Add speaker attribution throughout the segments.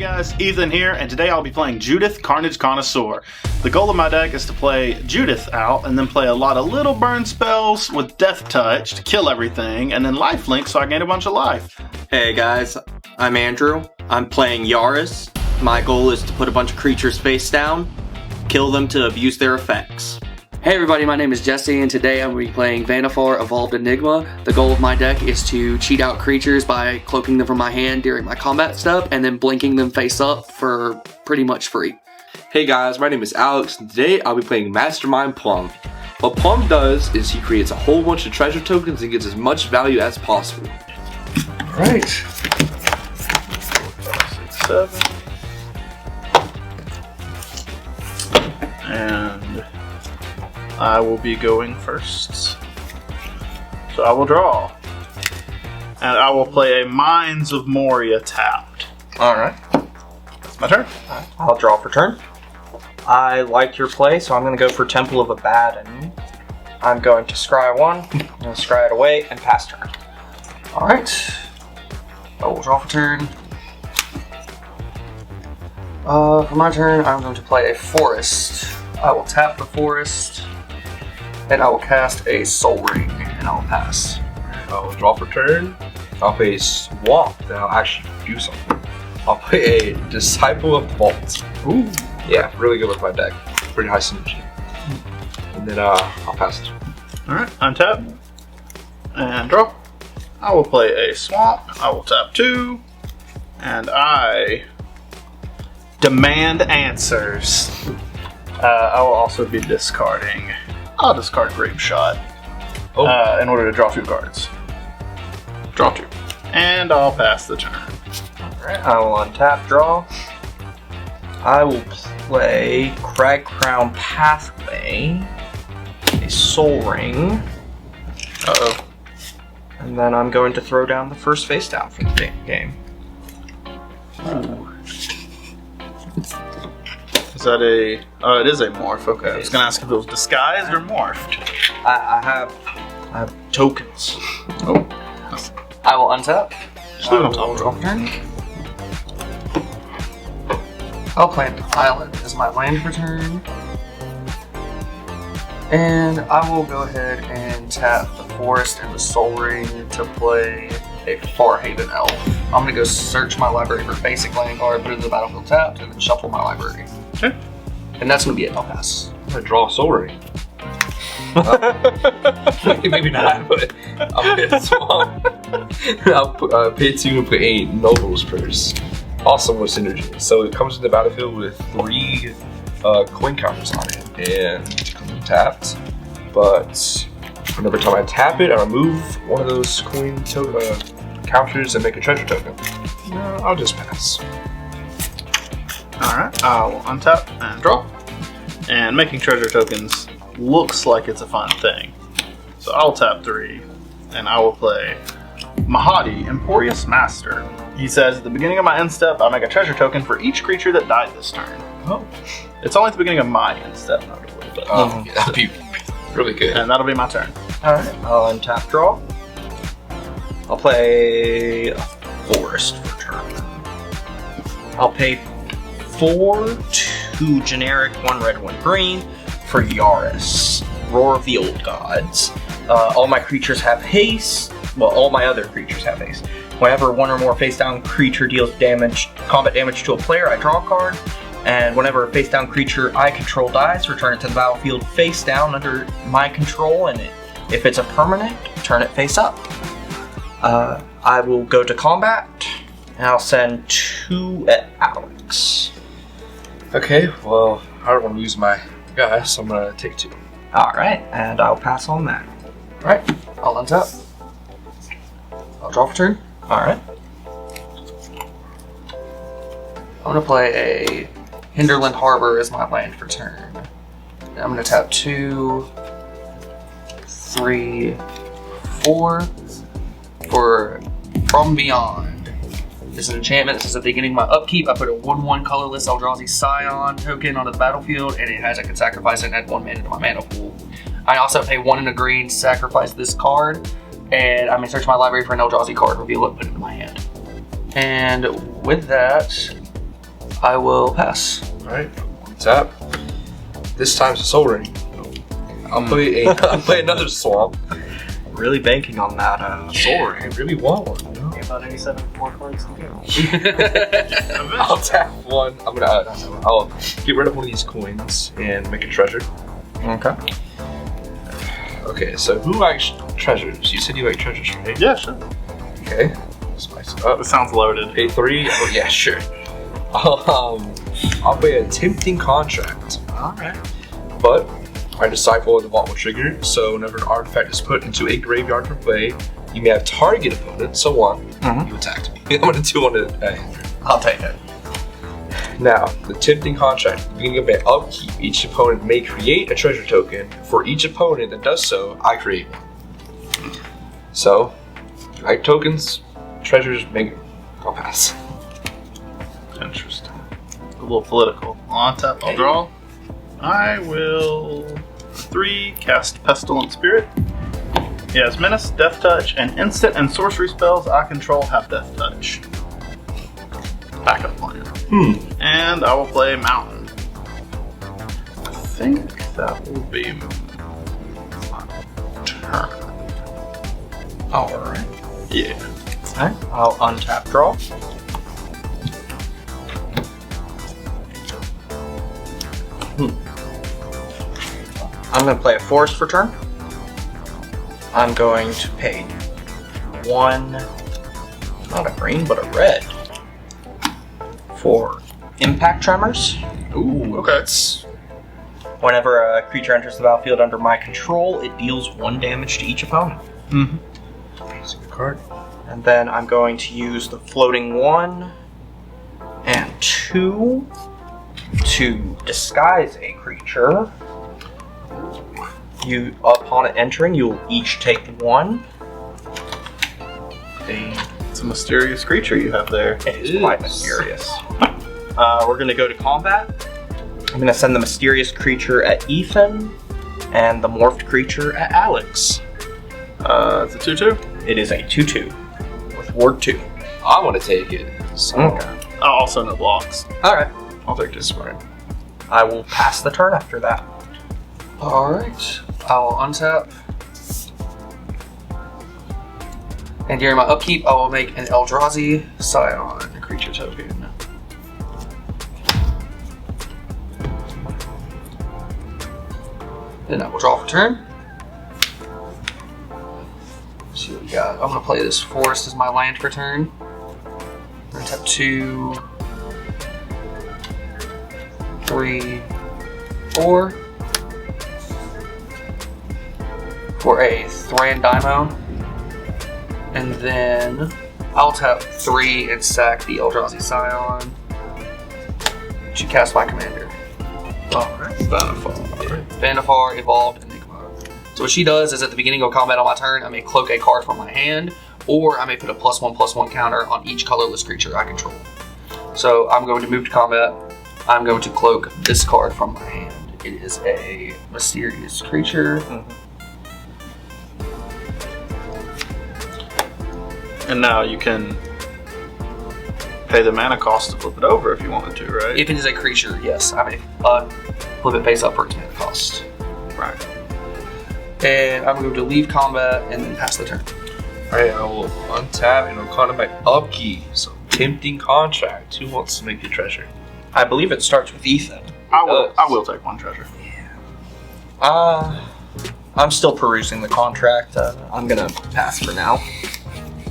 Speaker 1: guys, Ethan here, and today I'll be playing Judith Carnage Connoisseur. The goal of my deck is to play Judith out and then play a lot of little burn spells with Death Touch to kill everything, and then lifelink so I gain a bunch of life.
Speaker 2: Hey guys, I'm Andrew. I'm playing Yaris. My goal is to put a bunch of creatures face down, kill them to abuse their effects.
Speaker 3: Hey everybody, my name is Jessie, and today I'm going to be playing Vannifar Evolved Enigma. The goal of my deck is to cheat out creatures by cloaking them from my hand during my combat step, and then blinking them face up for pretty much free.
Speaker 4: Hey guys, my name is Alex, and today I'll be playing Mastermind Plum. What Plum does is he creates a whole bunch of treasure tokens and gets as much value as possible.
Speaker 1: Alright. 6, 7. And I will be going first. So I will draw. And I will play a Mines of Moria tapped.
Speaker 5: Alright.
Speaker 1: That's my turn.
Speaker 5: I'll draw for turn. I like your play, so I'm going to go for Temple of Abaddon. I'm going to scry 1, I'm going to scry it away, and pass turn.
Speaker 3: Alright. I will draw for turn. For my turn, I'm going to play a Forest. I will tap the Forest, and I will cast a Soul Ring, and I will pass.
Speaker 4: I'll draw for turn. I'll play a Swamp, then I'll actually do something. I'll play a Disciple of Vault. Ooh. Yeah, really good with my deck. Pretty high synergy. And then I'll pass it.
Speaker 1: Alright, untap. And draw. I will play a Swamp. I will tap 2. And I demand answers. I will also be discarding. I'll discard Grape Shot in order to draw 2 cards. Draw 2. And I'll pass the turn.
Speaker 5: Alright, I will untap, draw. I will play Crag Crown Pathway, a Soul Ring.
Speaker 1: Uh-oh.
Speaker 5: And then I'm going to throw down the first face down for the game.
Speaker 1: Ooh. Is that a... Oh, it is a morph. Okay, I was going to ask if it was disguised or morphed.
Speaker 5: I have tokens.
Speaker 1: Oh.
Speaker 3: I will untap.
Speaker 1: Just leave it on top.
Speaker 3: Draw for turn. I'll play an Island as my land for turn. And I will go ahead and tap the Forest and the Soul Ring to play a Farhaven Elf. I'm going to go search my library for basic land card, put it in the battlefield tapped, and then shuffle my library.
Speaker 1: Okay.
Speaker 3: And that's going to be it. I'll pass.
Speaker 4: I'm gonna draw a Soul Ring. Maybe not, but I'll play a Swamp. I'll pay 2 and put a Noble's Purse. Also with synergy. So it comes to the battlefield with 3 coin counters on it, and it comes tapped. But whenever time I tap it, I remove one of those coin counters and make a treasure token. No, I'll just pass.
Speaker 1: Alright, I will untap and draw. And making treasure tokens looks like it's a fun thing. So I'll tap 3, and I will play Mahadi, Emporious Master. He says, at the beginning of my end step, I make a treasure token for each creature that died this turn.
Speaker 4: Oh.
Speaker 1: It's only at the beginning of my end step, notably. But,
Speaker 4: Yeah, that'd be really good.
Speaker 1: and that'll be my turn.
Speaker 5: Alright, I'll untap, draw. I'll play a Forest for turn. I'll pay 4, 2 generic, 1 red, 1 green for Yaris, Roar of the Old Gods. All my creatures have haste. Well, all my other creatures have haste. Whenever 1 or more face-down creature deals combat damage to a player, I draw a card. And whenever a face-down creature I control dies, return it to the battlefield face-down under my control. And if it's a permanent, turn it face-up. I will go to combat, and I'll send 2 at Alex.
Speaker 4: Okay, well, I don't want to lose my guy, so I'm gonna take 2.
Speaker 5: Alright, and I'll pass on that.
Speaker 3: Alright, I'll untap. I'll draw for turn.
Speaker 5: Alright.
Speaker 3: I'm going to play a Hinterland Harbor as my land for turn. And I'm going to tap 2, 3, 4 for From Beyond. This is an enchantment. This is at the beginning of my upkeep. I put a 1/1 colorless Eldrazi Scion token onto the battlefield, and it has I can sacrifice it and add 1 mana to my mana pool. I also pay 1 and a green to sacrifice this card, and I may search my library for an Eldrazi card, reveal it, put it in my hand. And with that, I will pass.
Speaker 4: Alright, tap. This time's a Soul Ring. I'll play another swamp.
Speaker 5: Really banking on that Soul
Speaker 4: I
Speaker 5: Ring.
Speaker 4: really want one, you know?
Speaker 5: About 87 more cards to go.
Speaker 4: I'll tap one. I'll get rid of one of these coins and make a treasure.
Speaker 5: Okay.
Speaker 4: Okay, so who likes treasures? You said you like treasures, right?
Speaker 1: Yeah, sure.
Speaker 4: Okay. Spice it up.
Speaker 1: It sounds loaded.
Speaker 4: Pay 3. Oh yeah, sure. I'll play a tempting contract.
Speaker 1: Alright.
Speaker 4: But our disciple of the vault will trigger, so whenever an artifact is put into a graveyard for play, you may have target opponent, so one, you attacked me. I'm gonna do one to Andrew.
Speaker 5: I'll take it.
Speaker 4: Now, the tempting contract, at the beginning of an upkeep, each opponent may create a treasure token. For each opponent that does so, I create one. So, like tokens, treasures, I'll pass.
Speaker 1: Interesting. A little political. On tap, I'll draw. I will 3 cast Pestilent Spirit. He has Menace, Death Touch, and instant and sorcery spells I control have Death Touch. Backup plan. And I will play Mountain. I think that will be my turn.
Speaker 5: Alright.
Speaker 1: Yeah.
Speaker 5: Okay. I'll untap draw. I'm going to play a forest for turn. I'm going to pay 1, not a green, but a red, for Impact Tremors.
Speaker 1: Ooh, okay.
Speaker 5: Whenever a creature enters the battlefield under my control, it deals 1 damage to each opponent.
Speaker 4: That's a good card.
Speaker 5: And then I'm going to use the floating 1 and 2 to disguise a creature. Upon it entering, you will each take 1.
Speaker 1: It's a mysterious creature you have there.
Speaker 5: It is quite mysterious. We're going to go to combat. I'm going to send the mysterious creature at Ethan and the morphed creature at Alex.
Speaker 1: It's a 2/2.
Speaker 5: It is a 2/2 with Ward 2.
Speaker 4: I want to take it. So
Speaker 5: Okay.
Speaker 1: Also no blocks.
Speaker 5: Alright.
Speaker 4: I'll take this one.
Speaker 5: I will pass the turn after that.
Speaker 3: Alright. I'll untap. And during my upkeep, I will make an Eldrazi Scion creature token. Then I will draw for turn. Let's see what we got. I'm going to play this forest as my land for turn. I'm going to tap 2, 3, 4 for a Thrandymo. And then I'll tap 3 and sack the Eldrazi Scion to cast my commander.
Speaker 1: Alright.
Speaker 3: Vanifar, Evolved, Enigma. So what she does is at the beginning of combat on my turn, I may cloak a card from my hand, or I may put a +1/+1 counter on each colorless creature I control. So I'm going to move to combat. I'm going to cloak this card from my hand. It is a mysterious creature.
Speaker 1: And now you can pay the mana cost to flip it over if you wanted to, right?
Speaker 3: If it is a creature, yes, I may flip it face up for its mana cost.
Speaker 1: Right.
Speaker 3: And I'm going to leave combat and then pass the turn.
Speaker 4: Alright, I will untap and I'll call it my upkeep. So, tempting contract. Who wants to make the treasure?
Speaker 5: I believe it starts with Ethan.
Speaker 1: I will take 1 treasure.
Speaker 5: I'm still perusing the contract. I'm gonna pass for now.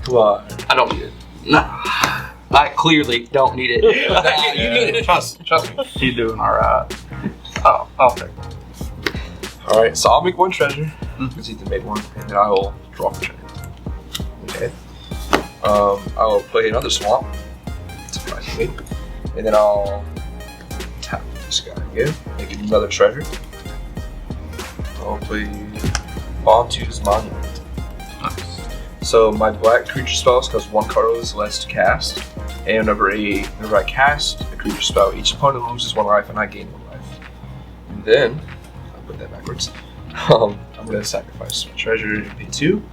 Speaker 4: Why?
Speaker 3: I don't need it. No. I clearly don't need it.
Speaker 4: You need it. Trust me.
Speaker 1: He's doing alright. Oh, I'll take it.
Speaker 4: Alright, so I'll make 1 treasure. Because Ethan made 1. And then I will draw for turn. Okay. I will play another swamp. Surprisingly. And then I'll tap this guy again. Make another treasure. I'll play Bontu's Monument.
Speaker 1: Nice.
Speaker 4: So my black creature spells cost 1 card less to cast. And whenever I cast a creature spell, each opponent loses 1 life and I gain 1 life. And then, I'll put that backwards. I'm going to sacrifice my treasure and pay 2.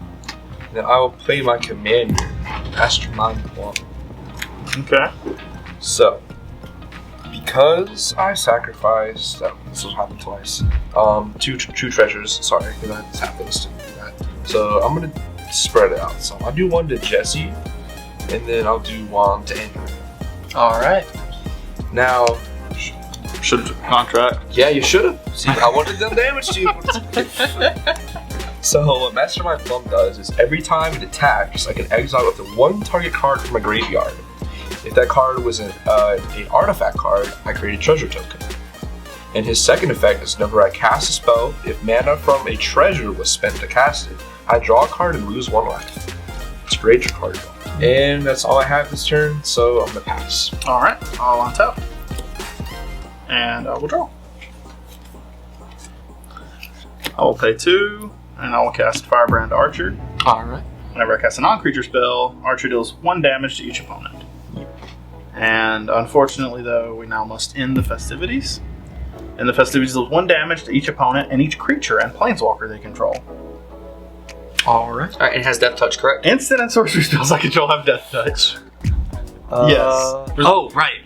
Speaker 4: And then I will play my commander, Mastermind 1.
Speaker 1: Okay.
Speaker 4: So, Because I sacrificed, this will happen twice. Two treasures. Sorry, because I just happened to do that. So I'm gonna spread it out. So I'll do one to Jessie, and then I'll do one to Andrew.
Speaker 5: All right.
Speaker 4: Now,
Speaker 1: Should have contract.
Speaker 4: yeah, you should have. See, I wanted them damage to you. So what Mastermind Thumb does is every time it attacks, I can exile up to one target card from my graveyard. If that card was an artifact card, I create a treasure token. And his second effect is whenever I cast a spell, if mana from a treasure was spent to cast it, I draw a card and lose 1 life. It's great your card draw. And that's all I have this turn, so I'm gonna pass.
Speaker 1: Alright, I'll on top. And I will draw. I will pay 2, and I will cast Firebrand Archer.
Speaker 3: Alright.
Speaker 1: Whenever I cast a non-creature spell, Archer deals 1 damage to each opponent. And unfortunately, though, we now must end the festivities. And the festivities deals 1 damage to each opponent and each creature and planeswalker they control.
Speaker 5: All right.
Speaker 3: Alright, it has Death Touch, correct?
Speaker 1: Instant and sorcery spells I control have Death Touch. Yes.
Speaker 3: Oh, right.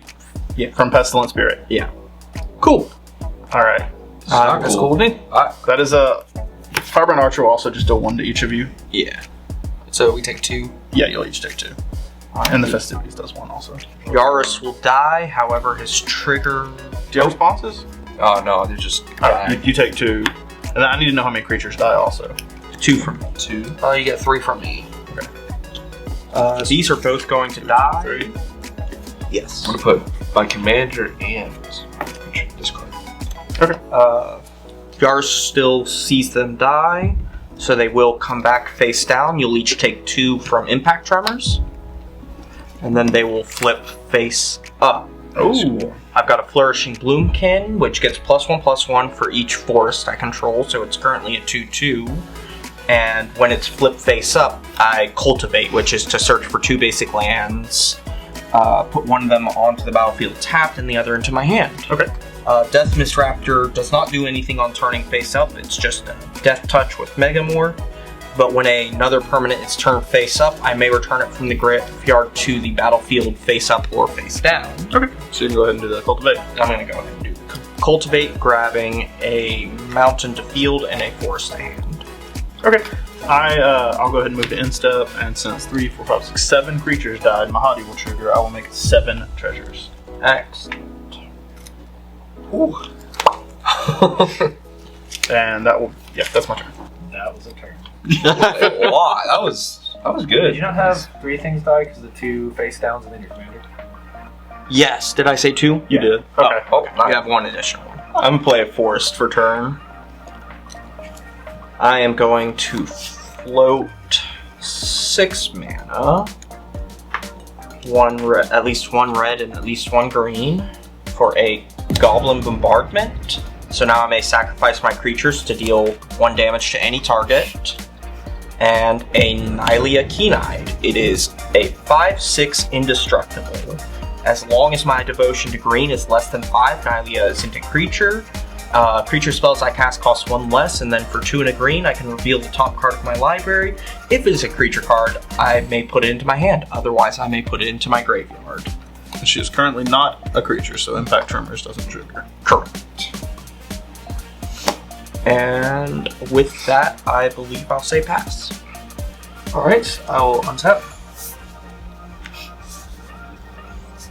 Speaker 1: From Pestilent Spirit.
Speaker 5: Yeah.
Speaker 1: Cool. Alright.
Speaker 3: That's cool with me.
Speaker 1: That is a... Firebrand Archer will also just deal 1 to each of you.
Speaker 5: Yeah.
Speaker 3: So we take 2.
Speaker 1: Yeah, you'll each take 2. And the festivities does 1 also.
Speaker 5: Yaris will die, however, his trigger...
Speaker 1: Do you have responses?
Speaker 4: Oh no, they're just
Speaker 1: You take 2. And then I need to know how many creatures die also.
Speaker 5: 2 from me.
Speaker 4: 2.
Speaker 3: You get 3 from me.
Speaker 5: These are both going to die.
Speaker 1: 3.
Speaker 5: Yes.
Speaker 4: I'm gonna put my commander and this card.
Speaker 1: Okay.
Speaker 5: Yaris still sees them die, so they will come back face down. You'll each take 2 from impact tremors. And then they will flip face up.
Speaker 1: Ooh.
Speaker 5: I've got a Flourishing Bloomkin, which gets +1/+1 for each forest I control, so it's currently a 2/2. And when it's flipped face up, I Cultivate, which is to search for 2 basic lands, put one of them onto the battlefield tapped and the other into my hand.
Speaker 1: Okay.
Speaker 5: Death Mist Raptor does not do anything on turning face up, it's just a Death Touch with Megamore. But when another permanent is turned face up, I may return it from the graveyard to the battlefield face up or face down.
Speaker 1: Okay. So you can go ahead and do the Cultivate.
Speaker 5: I'm going to go ahead and do Cultivate, grabbing a mountain to field and a forest to hand.
Speaker 1: Okay. I'll go ahead and move to instep, and since 3, 4, 5, 6, 7 creatures died, Mahadi will trigger. I will make 7 treasures.
Speaker 5: Excellent.
Speaker 1: Ooh. And that will... Yeah, that's my turn.
Speaker 6: That was a turn.
Speaker 4: Wow, that was
Speaker 6: Did
Speaker 4: good.
Speaker 6: you not have 3 things die because the 2 face downs and then your commander?
Speaker 5: Yes, did I say 2?
Speaker 1: You did. Okay.
Speaker 4: Oh,
Speaker 5: You
Speaker 4: nice.
Speaker 5: have 1 additional one. I'm going to play a forest for turn. I am going to float 6 mana. 1 red, at least 1 red and at least 1 green for a Goblin Bombardment. So now I may sacrifice my creatures to deal 1 damage to any target. And a Nylea Keen-Eyed. It is a 5/6 indestructible. As long as my devotion to green is less than 5, Nylea isn't a creature. Creature spells I cast cost 1 less, and then for 2 and a green, I can reveal the top card of my library. If it is a creature card, I may put it into my hand. Otherwise, I may put it into my graveyard.
Speaker 1: She is currently not a creature, so Impact Tremors doesn't trigger.
Speaker 5: Correct. And with that, I believe I'll say pass.
Speaker 3: Alright, I will untap.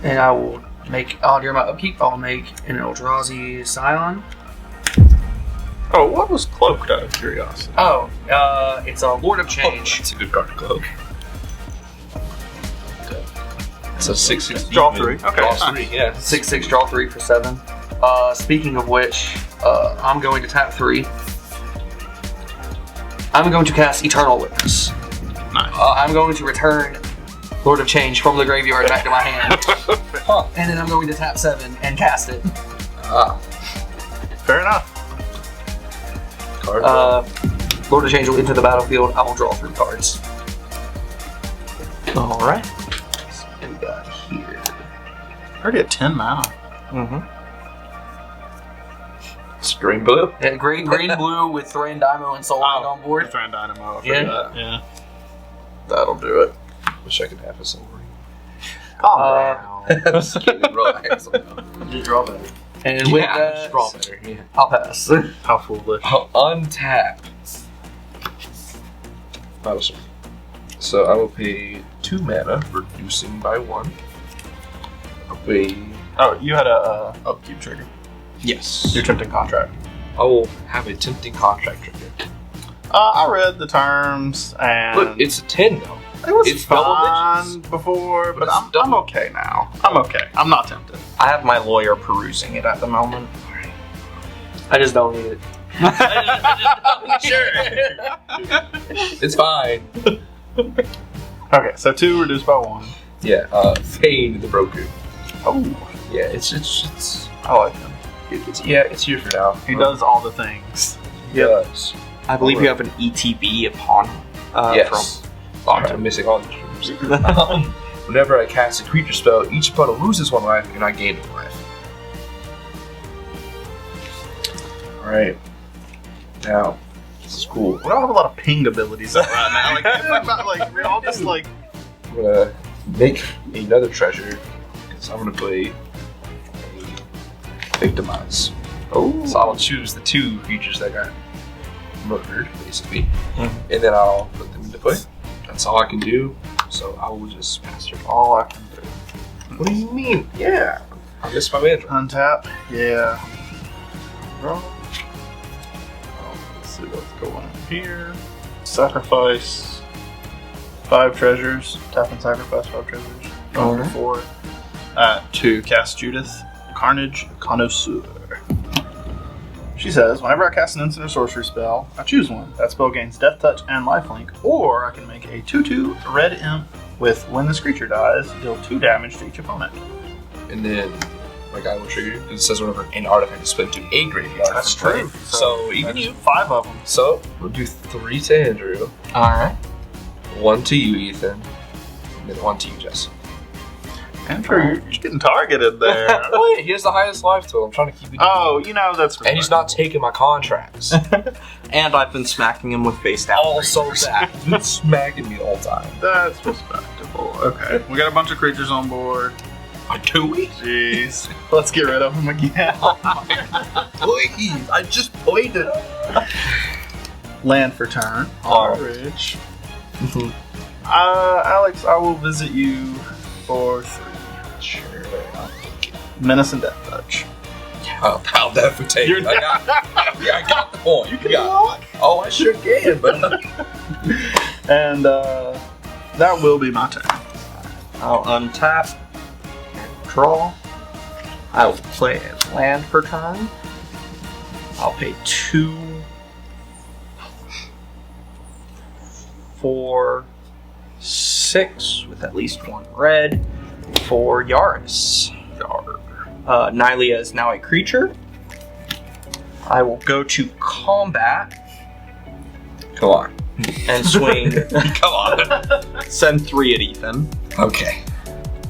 Speaker 3: And I will make, during my upkeep, I'll make an Eldrazi Scion.
Speaker 1: Oh, what was cloaked out of curiosity?
Speaker 3: Oh, it's a Lord of Change.
Speaker 4: It's a good card to cloak. It's a 6/6
Speaker 1: Draw
Speaker 4: demon.
Speaker 1: 3. Okay,
Speaker 4: Draw
Speaker 1: nice.
Speaker 4: 3, yeah.
Speaker 3: 6/6, draw 3 for 7. Speaking of which, I'm going to tap 3. I'm going to cast Eternal Witness.
Speaker 1: Nice.
Speaker 3: I'm going to return Lord of Change from the graveyard back to my hand. And then I'm going to tap 7 and cast it.
Speaker 1: Fair enough.
Speaker 4: Card.
Speaker 3: Lord of Change will enter the battlefield. I will draw 3 cards.
Speaker 5: Alright.
Speaker 3: What we got here?
Speaker 1: Already at 10 mana.
Speaker 5: Mm-hmm.
Speaker 4: It's green blue.
Speaker 3: Yeah, green, blue with Thran, Daimo, and Soul Ring on board.
Speaker 1: Thran Dynamo.
Speaker 3: Yeah.
Speaker 1: Yeah.
Speaker 4: That'll do it. Wish I could have a silver ring.
Speaker 1: Calm down.
Speaker 4: I'm just kidding, bro.
Speaker 6: You draw better.
Speaker 3: And with that,
Speaker 4: draw better. Yeah.
Speaker 3: I'll pass.
Speaker 1: How foolish.
Speaker 4: I'll untap. Battle Sword. So I will pay 2 mana, reducing by 1. I'll pay.
Speaker 1: Oh, you had a upkeep trigger.
Speaker 2: Yes.
Speaker 1: Your tempting contract.
Speaker 4: I will have a tempting contract trigger.
Speaker 1: I read the terms and
Speaker 4: Look, it's a 10 though.
Speaker 1: it was
Speaker 4: it's double
Speaker 1: fine
Speaker 4: digits.
Speaker 1: before, but
Speaker 4: It's
Speaker 1: I'm
Speaker 4: double.
Speaker 1: okay now. I'm okay. I'm not tempted.
Speaker 5: I have my lawyer perusing it at the moment.
Speaker 3: I just don't need it.
Speaker 4: It's fine.
Speaker 1: Okay, so 2 reduced by 1.
Speaker 4: Yeah, Fade the Broker.
Speaker 1: Oh,
Speaker 4: Yeah, it's
Speaker 1: I like him.
Speaker 4: it's here for now.
Speaker 1: He does all the things.
Speaker 4: He does.
Speaker 5: I believe you have an ETB upon
Speaker 4: Yes. I'm missing all the terms. Whenever I cast a creature spell, each opponent loses 1 life and I gain 1 life. Alright. Now, this is cool.
Speaker 1: We don't have a lot of ping abilities right now. Like, we're all just like.
Speaker 4: I'm gonna make another treasure because I'm gonna play Victimize.
Speaker 1: Oh.
Speaker 4: So I'll choose the 2 creatures that got murdered, basically, and then I'll put them into play. That's all I can do. So I will just pass it.
Speaker 1: All I can do.
Speaker 4: What do you mean? Yeah, I missed my mana.
Speaker 1: Untap. Yeah. Draw. Let's see what's going on here. Sacrifice 5 treasures. Tap and sacrifice 5 treasures. Draw 4. To cast Judith, Carnage Connoisseur. She says, whenever I cast an instant or sorcery spell, I choose one. That spell gains Death Touch and Lifelink, or I can make a 2/2 red imp with when this creature dies, deal 2 damage to each opponent.
Speaker 4: And then my guy will trigger because it says whenever an artifact is put into a graveyard.
Speaker 1: That's
Speaker 4: from play.
Speaker 1: true.
Speaker 4: So even
Speaker 1: That's
Speaker 4: you.
Speaker 1: 5 of them.
Speaker 4: So we'll do 3 to Andrew,
Speaker 3: Alright.
Speaker 4: 1 to you, Ethan, and then 1 to you, Jessie.
Speaker 1: Andrew, you're getting targeted there.
Speaker 4: Wait, he has the highest life total. I'm trying to keep it.
Speaker 1: Oh, you know, that's
Speaker 4: And he's not taking my contracts.
Speaker 5: And I've been smacking him with face down.
Speaker 4: Also that. He's been smacking me the whole time.
Speaker 1: That's respectable. Okay, we got a bunch of creatures on board.
Speaker 4: Do we?
Speaker 1: Jeez. Let's get rid of them again.
Speaker 4: Please, I just played it.
Speaker 1: Land for turn.
Speaker 5: Alright.
Speaker 1: Rich. Alex, I will visit you for 3.
Speaker 4: Sure.
Speaker 1: Menace and Death Touch.
Speaker 4: I'll definitely take it. I got the point. You
Speaker 1: got
Speaker 4: it. Oh, I sure can, but
Speaker 1: And that will be my turn.
Speaker 5: I'll untap, draw. I will play a land per turn. I'll pay 2, 4, 6 with at least 1 red for Yaris. Nylia is now a creature. I will go to combat
Speaker 4: come on.
Speaker 5: and swing.
Speaker 4: Come on.
Speaker 5: Send 3 at Ethan.
Speaker 4: Okay.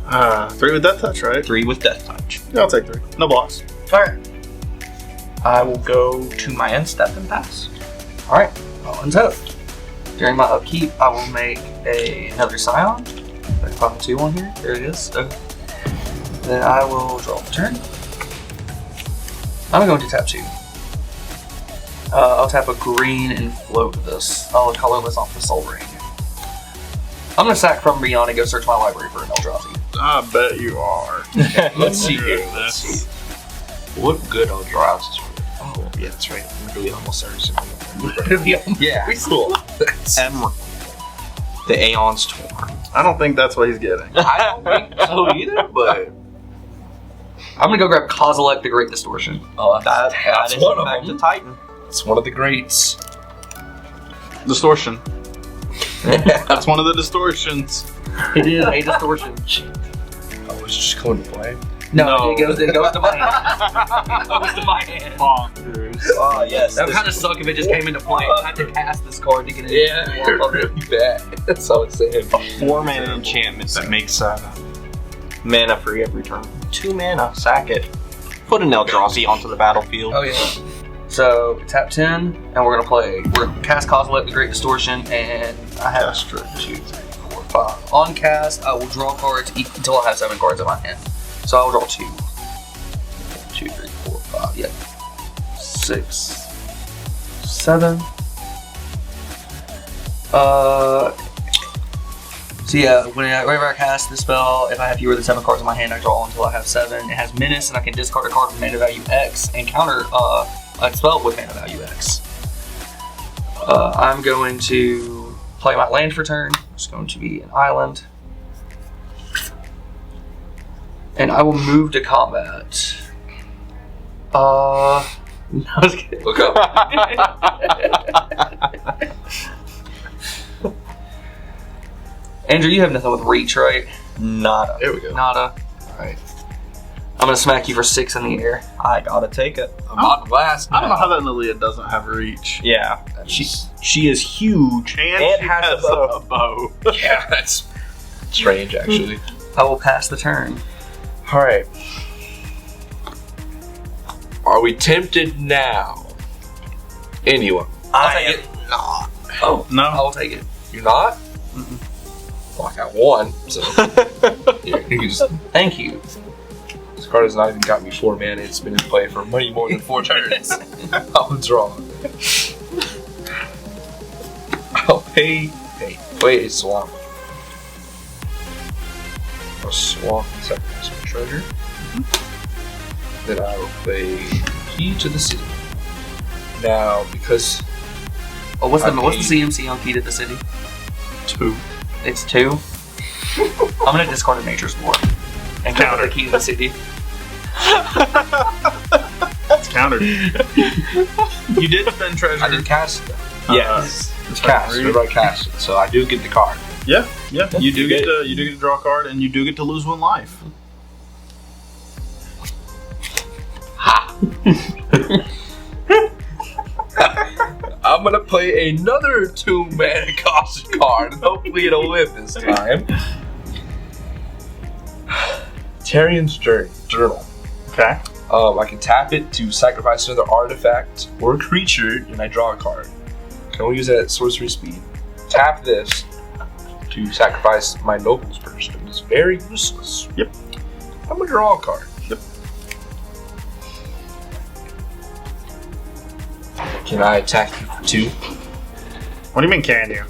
Speaker 1: 3 with Death Touch, right?
Speaker 5: 3 with Death Touch.
Speaker 1: Yeah, I'll take 3. No blocks.
Speaker 5: Alright. I will go to my end step and pass.
Speaker 3: Alright. I'll untap. During my upkeep, I will make another Scion. If I can find the 2 on here. There it is. Okay. Then I will draw the turn. I'm going to tap 2. I'll tap a green and float this. I'll colorless off the Soul Ring. I'm going to sack from Beyond and go search my library for an Eldrazi.
Speaker 1: I bet you are.
Speaker 4: Let's see here.
Speaker 1: Let's
Speaker 4: Let's see. What good Eldrazi? Oh, yeah, that's right. Literally almost every single one. Yeah, cool.
Speaker 5: Emerald. The Aeon's Torn.
Speaker 1: I don't think that's what he's getting.
Speaker 4: I don't think so either, but
Speaker 3: I'm going to go grab Kozilek the Great Distortion.
Speaker 4: oh,
Speaker 5: That
Speaker 4: that's
Speaker 5: is
Speaker 4: one
Speaker 5: in
Speaker 4: of
Speaker 5: fact
Speaker 4: them.
Speaker 5: a Titan.
Speaker 4: It's one of the greats.
Speaker 1: Distortion. That's one of the distortions.
Speaker 3: It is a Distortion.
Speaker 4: I was just going to play.
Speaker 3: No, it goes to my hand. It goes to my hand.
Speaker 5: Oh, yes.
Speaker 3: That would kind of suck if it just came into play. I had to cast this card to get it.
Speaker 4: Yeah, really bad. That's all I'm saying.
Speaker 5: 4-mana enchantment that makes mana free every turn. 2 mana, sack it. Put an Eldrazi onto the battlefield.
Speaker 3: Oh yeah. So tap 10, and we're gonna cast Kozilek the Great Distortion, and I have 2, 3, 4, 5. On cast, I will draw cards until I have 7 cards in my hand. So I will draw 2. 6, 7. So yeah, whenever I cast the spell, if I have fewer than 7 cards in my hand, I draw until I have 7. It has menace, and I can discard a card with mana value X and counter a spell with mana value X. I'm going to play my land for turn. It's going to be an island. And I will move to combat. No, I was kidding.
Speaker 4: Look up.
Speaker 3: Andrew, you have nothing with reach, right?
Speaker 5: Nada.
Speaker 4: There we go.
Speaker 3: Nada. Alright. I'm gonna smack you for 6 in the air.
Speaker 5: I gotta take it.
Speaker 4: I'm on blast.
Speaker 1: I don't know how that Lilia doesn't have reach.
Speaker 5: Yeah. She is huge
Speaker 1: And
Speaker 5: and
Speaker 1: she
Speaker 5: has a bow.
Speaker 1: bow.
Speaker 4: Yeah, that's strange, actually.
Speaker 3: I will pass the turn.
Speaker 4: All right. Are we tempted now? Anyone?
Speaker 5: I
Speaker 3: take
Speaker 5: am not.
Speaker 3: Oh,
Speaker 1: No.
Speaker 3: I will take it.
Speaker 4: You're not? Well, I got one, so here, you can just.
Speaker 3: Thank you.
Speaker 4: This card has not even got me 4 mana. It's been in play for many more than 4 turns. I'll draw. I'll play a swamp. A swamp and sacrifice my treasure. Then I will play Key to the City. Now, because
Speaker 3: Oh, what's the
Speaker 4: Okay.
Speaker 3: CMC on Key to the City?
Speaker 1: 2.
Speaker 3: It's 2. I'm gonna discard a Nature's War and counter the Key to the City.
Speaker 1: It's countered. You did spend treasure.
Speaker 4: I did cast it.
Speaker 5: Yes.
Speaker 4: It's cast. Remember, I cast it, so I do get the card.
Speaker 1: Yeah. You do get to draw a card, and you do get to lose 1 life.
Speaker 4: I'm gonna play another 2 mana cost card, and hopefully it'll live this time. Tarian's Journal.
Speaker 1: Okay.
Speaker 4: I can tap it to sacrifice another artifact or creature, and I draw a card. Can only use that at sorcery speed. Tap this to sacrifice my Noble's Purse, but it's very useless.
Speaker 1: Yep.
Speaker 4: I'm gonna draw a card.
Speaker 1: Yep.
Speaker 4: Can I attack you for 2?
Speaker 1: What do you mean, can you?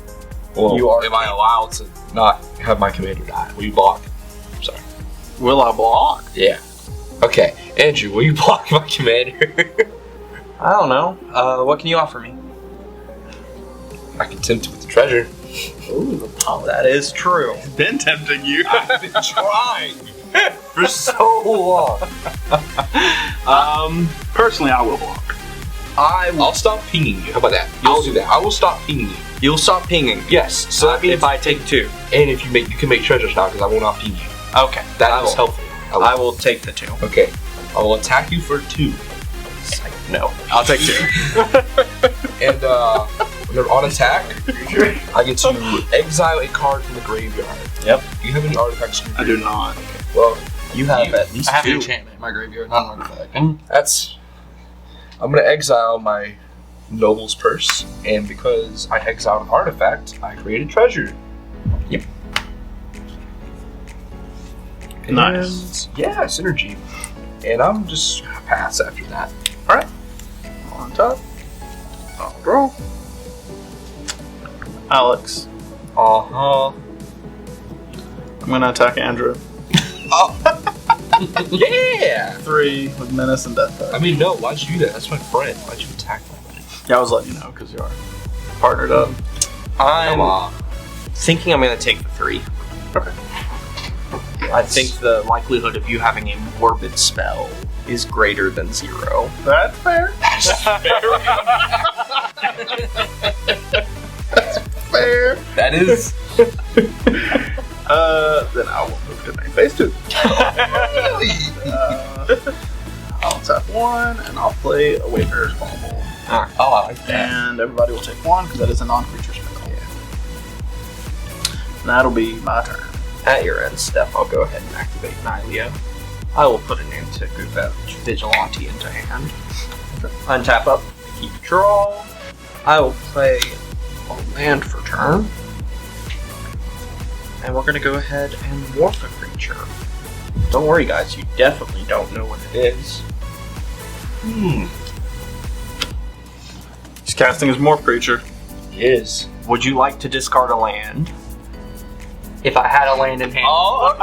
Speaker 4: Well,
Speaker 5: You are-
Speaker 4: am I allowed to not have my commander die? Will you block? I'm sorry.
Speaker 1: Will I block?
Speaker 4: Yeah. Okay, Andrew, will you block my commander?
Speaker 5: I don't know. What can you offer me?
Speaker 4: I can tempt it with the treasure.
Speaker 5: Ooh, that is true.
Speaker 1: Been tempting you.
Speaker 4: I've been trying for so long.
Speaker 1: Personally, I will block.
Speaker 4: I'll stop pinging you. How about that? I'll do that. I will stop pinging you.
Speaker 5: You'll stop pinging.
Speaker 4: Yes. So that means
Speaker 5: if I take 2.
Speaker 4: and if you can make treasures now because I will not ping you.
Speaker 5: Okay.
Speaker 4: That is helpful.
Speaker 5: I will take the 2.
Speaker 4: Okay. I will attack you for 2.
Speaker 5: No. I'll take 2.
Speaker 4: And when they're on attack, I get to exile a card from the graveyard.
Speaker 5: Yep.
Speaker 4: Do you have any artifacts in your
Speaker 1: I do
Speaker 4: graveyard?
Speaker 1: not.
Speaker 4: Well,
Speaker 5: You have at least
Speaker 3: I have
Speaker 5: 2.
Speaker 3: an enchantment in my graveyard, not an artifact.
Speaker 4: I'm gonna exile my Noble's Purse, and because I exiled an artifact, I created treasure.
Speaker 5: Yep.
Speaker 1: Nice.
Speaker 4: And, yeah, synergy. And I'm just gonna pass after that.
Speaker 1: On top. I'll draw. Alex.
Speaker 5: Uh-huh.
Speaker 1: I'm gonna attack Andrew.
Speaker 4: Yeah!
Speaker 1: 3 with menace and death.
Speaker 4: I mean, no, why'd you do that? That's my friend. Why'd you attack my friend?
Speaker 1: Yeah, I was letting you know because you are partnered up.
Speaker 5: I'm
Speaker 4: Come on.
Speaker 5: thinking I'm going to take the 3.
Speaker 1: Okay.
Speaker 5: I think the likelihood of you having a morbid spell is greater than 0.
Speaker 1: That's fair. Fair.
Speaker 4: That is.
Speaker 1: Then I will move to main phase 2. I'll tap 1 and I'll play a Wayfarer's Bauble.
Speaker 4: Oh, I like that.
Speaker 1: And everybody will take 1 because that is a non-creature spell. And that'll be my turn.
Speaker 5: At your end, Steph, I'll go ahead and activate Nylea. I will put an end to Vigilante into hand. Untap up, keep draw. I will play a land for turn. And we're going to go ahead and morph a creature. Don't worry, guys, you definitely don't know what it is.
Speaker 1: casting his Morph Creature.
Speaker 4: Is.
Speaker 5: Would you like to discard a land?
Speaker 3: If I had a land in hand.
Speaker 4: Oh,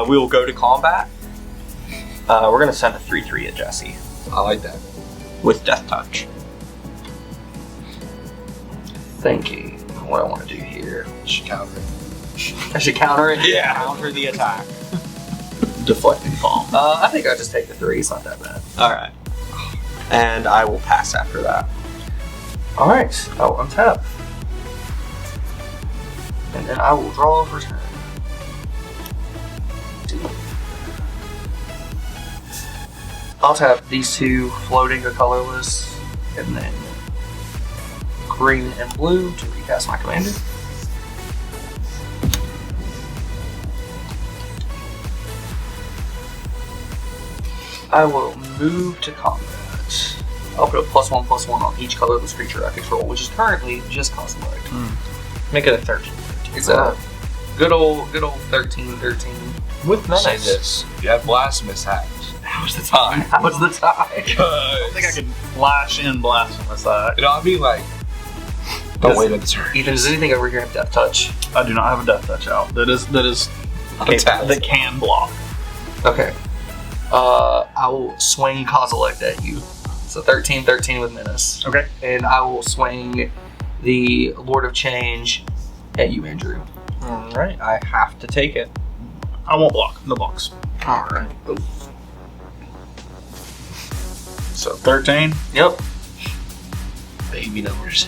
Speaker 5: We will go to combat. We're going to send a 3/3 at Jessie
Speaker 4: I like that.
Speaker 5: with Death Touch.
Speaker 3: Thinking what I want to do here.
Speaker 4: Should counter it.
Speaker 3: I should counter it.
Speaker 5: Yeah. Counter the attack.
Speaker 1: Deflecting Palm.
Speaker 3: I think I just take the 3. It's not that bad.
Speaker 5: All right. And I will pass after that.
Speaker 3: All right. I'll untap, and then I will draw for turn. I'll tap these 2 floating or colorless, and then green and blue to recast my commander. I will move to combat. I'll put a +1/+1 on each colorless creature I control, which is currently just Cosmic.
Speaker 5: Make it a 13.
Speaker 3: It's a good old 13/13.
Speaker 5: With
Speaker 4: Say
Speaker 5: menace.
Speaker 4: this. If you have Blasphemous Act, now's the time.
Speaker 3: That was the time.
Speaker 1: I think I can flash in Blasphemous Act.
Speaker 4: You know what I mean? Like, don't wait on the turn.
Speaker 3: Ethan, does anything over here have Death Touch?
Speaker 1: I do not have a Death Touch out. That is
Speaker 4: Untap.
Speaker 1: that can block.
Speaker 3: Okay. I will swing Kozilek at you. So 13/13 with menace.
Speaker 1: Okay.
Speaker 3: And I will swing the Lord of Change at you, Andrew.
Speaker 5: All right. I have to take it.
Speaker 1: I won't block. No blocks.
Speaker 3: Alright.
Speaker 1: So 13.
Speaker 3: Yep.
Speaker 4: Baby numbers.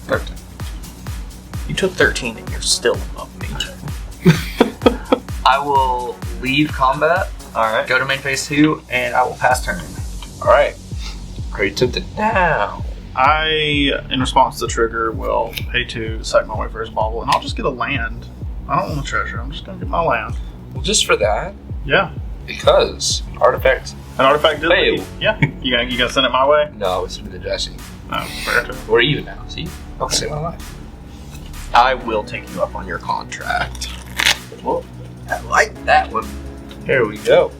Speaker 1: 13.
Speaker 5: You took 13 and you're still above me.
Speaker 3: I will leave combat,
Speaker 5: All right.
Speaker 3: go to main phase 2, and I will pass turn.
Speaker 4: Alright. Are you tempted now?
Speaker 1: I, in response to the trigger, will pay 2 to sack my way for his bauble, and I'll just get a land. I don't want a treasure. I'm just gonna get my land.
Speaker 4: Well, just for that,
Speaker 1: Yeah.
Speaker 4: because artifact.
Speaker 1: An artifact did
Speaker 4: Fail.
Speaker 1: leave. Yeah. You gonna send it my way?
Speaker 4: No, it's been the Jessie.
Speaker 1: No. Fair to.
Speaker 4: We're even now. See? Okay. Save my life.
Speaker 5: I will take you up on your contract.
Speaker 4: Well,
Speaker 5: I like that one.
Speaker 4: here we go.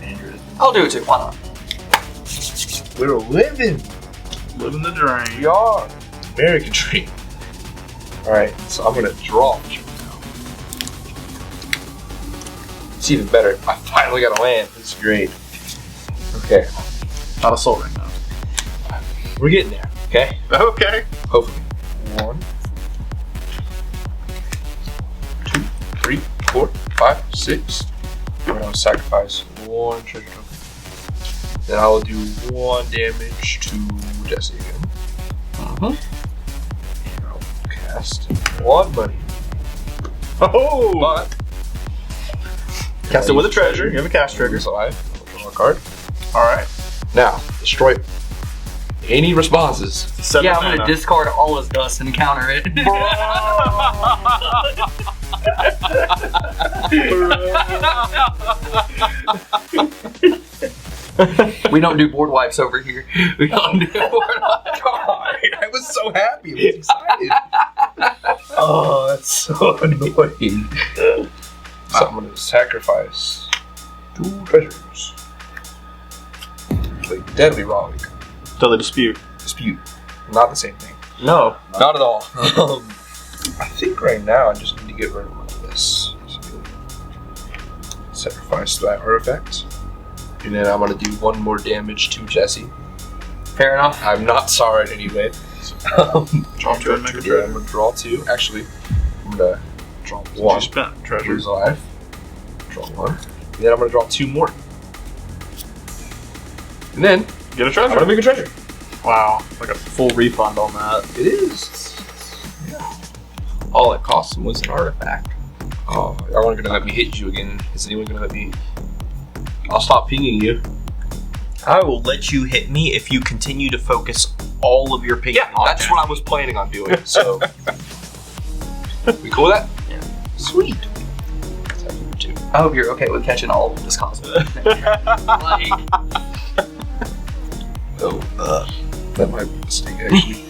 Speaker 4: Andrew.
Speaker 3: I'll do it too, why not?
Speaker 4: We're living.
Speaker 1: Living the dream.
Speaker 4: We are. American dream. Alright, so I'm gonna draw. It's even better. I finally got a land. This is great. Okay,
Speaker 1: Not a soul ring though.
Speaker 4: we're getting there. Okay?
Speaker 1: Okay.
Speaker 4: Hopefully. 1, 2, 3, 4, 5, 6. I'm gonna sacrifice 1 treasure token. Then I will do 1 damage to Jessie again. And I'll cast 1 money.
Speaker 1: Oh!
Speaker 4: But
Speaker 1: Cast it with a treasure. You have a cast trigger.
Speaker 4: so I will draw a card.
Speaker 1: Alright.
Speaker 4: Now, destroy any responses.
Speaker 1: 7
Speaker 3: Yeah, I'm
Speaker 1: mana.
Speaker 3: gonna discard all his dust and counter it. We don't do board wipes over here. We don't do board wipes.
Speaker 4: God, I was so happy. I was excited. Oh, that's so annoying. So I'm gonna sacrifice 2 treasures. Like deadly rolling.
Speaker 1: Till the dispute.
Speaker 4: Dispute. Not the same thing.
Speaker 5: No.
Speaker 4: Not at all. I think right now I just need to get rid of this. Sacrifice that artifact. And then I'm gonna do 1 more damage to Jessie.
Speaker 3: Fair enough.
Speaker 4: I'm not sorry in any way.
Speaker 1: Draw 2 and make a
Speaker 4: I'm
Speaker 1: treasure.
Speaker 4: gonna draw 2. Actually, I'm gonna draw
Speaker 1: You
Speaker 4: 1.
Speaker 1: spent treasures.
Speaker 4: Treasures alive. Draw 1. And then I'm gonna draw 2 more. And then
Speaker 1: Get a
Speaker 4: I'm
Speaker 1: treasure.
Speaker 4: gonna make a treasure.
Speaker 1: Wow. Like a full refund on that.
Speaker 4: It is.
Speaker 5: All it cost him was an artifact.
Speaker 4: Oh, y'all aren't gonna let me hit you again. Is anyone gonna let me? I'll stop pinging you.
Speaker 5: I will let you hit me if you continue to focus all of your ping on
Speaker 4: That's what I was planning on doing. So, we cool with that?
Speaker 5: Yeah.
Speaker 4: Sweet.
Speaker 3: I hope you're okay with catching all of this cosmic. Like,
Speaker 4: Oh, That might be a mistake, actually.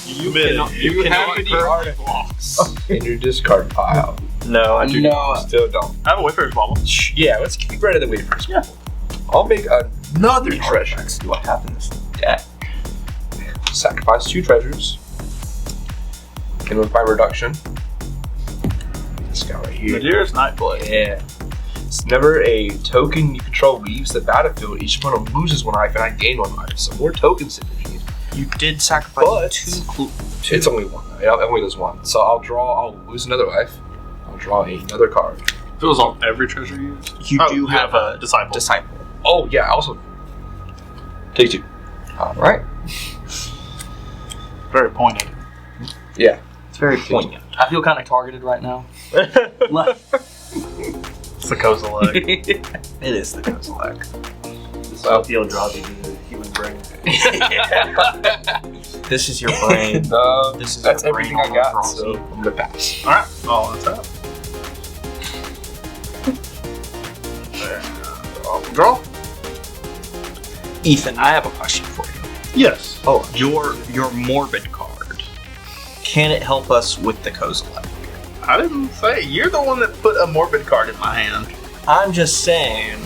Speaker 5: You
Speaker 4: have any artifacts in your discard pile?
Speaker 5: No, I do not.
Speaker 4: Still don't.
Speaker 1: I have a Wayfarer's Bauble.
Speaker 4: Yeah, let's keep rid of the Wayfarer's
Speaker 1: Yeah.
Speaker 4: Bauble. I'll make another treasure.
Speaker 5: Artifacts do I have in this deck?
Speaker 4: Sacrifice 2 treasures. Can with my reduction. This guy right here.
Speaker 1: Madeira's Nightblade.
Speaker 4: Yeah. It's never a token you control leaves the battlefield. Each opponent loses 1 life and I gain 1 life. So more token synergy.
Speaker 5: You did sacrifice
Speaker 4: But
Speaker 5: 2
Speaker 4: it's only 1. It only does 1. So I'll lose another life. I'll draw another card.
Speaker 1: If it was on every treasure you use.
Speaker 5: You
Speaker 1: Oh,
Speaker 5: do
Speaker 1: you
Speaker 5: have
Speaker 1: a Disciple.
Speaker 5: disciple.
Speaker 4: Oh yeah, also take 2.
Speaker 5: Alright.
Speaker 1: Very pointed.
Speaker 4: Yeah.
Speaker 5: It's very poignant.
Speaker 3: I feel kind of targeted right now.
Speaker 1: It's the Kozilek.
Speaker 5: It is the Kozilek.
Speaker 6: This will feel Eldrazi to the human brain.
Speaker 5: This is your brain. This is
Speaker 4: That's
Speaker 5: your
Speaker 4: everything
Speaker 5: brain
Speaker 4: I got,
Speaker 5: Eldrazi.
Speaker 4: so I'm gonna pass.
Speaker 1: Alright, all on top. There. Draw?
Speaker 5: Ethan, I have a question for you.
Speaker 1: Yes.
Speaker 5: Oh, your morbid card. Can it help us with the Kozilek?
Speaker 1: I didn't say. You're the one that put a Morbid card in my hand.
Speaker 5: I'm just saying,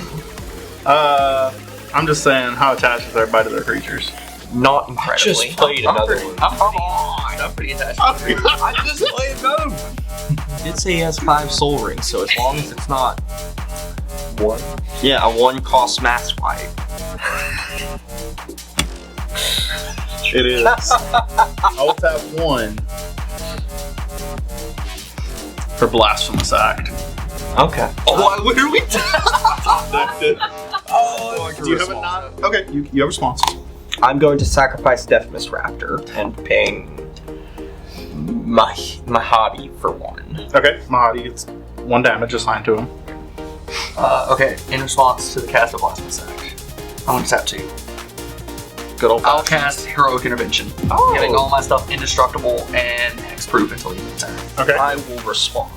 Speaker 1: I'm just saying how attached is everybody to their creatures.
Speaker 5: not incredibly.
Speaker 4: Just played another one.
Speaker 3: I'm pretty attached.
Speaker 4: I just played both.
Speaker 5: It did say he has 5 soul rings, so as long as it's not
Speaker 4: 1.
Speaker 5: a 1-cost mass wipe.
Speaker 1: It is. I'll tap 1 for Blasphemous Act.
Speaker 5: Okay.
Speaker 4: Oh, I literally
Speaker 1: Do you have a non? Okay, you have responses.
Speaker 5: I'm going to sacrifice Deathmist Raptor and paying my hobby for 1.
Speaker 1: Okay, Mahadi gets 1 damage assigned to him.
Speaker 3: Okay, in response to the cast of Blasphemous Act, I'm going to tap 2.
Speaker 1: Good old.
Speaker 3: I'll cast Heroic Intervention, getting all my stuff indestructible and hexproof until you turn.
Speaker 1: Okay.
Speaker 5: I will respond.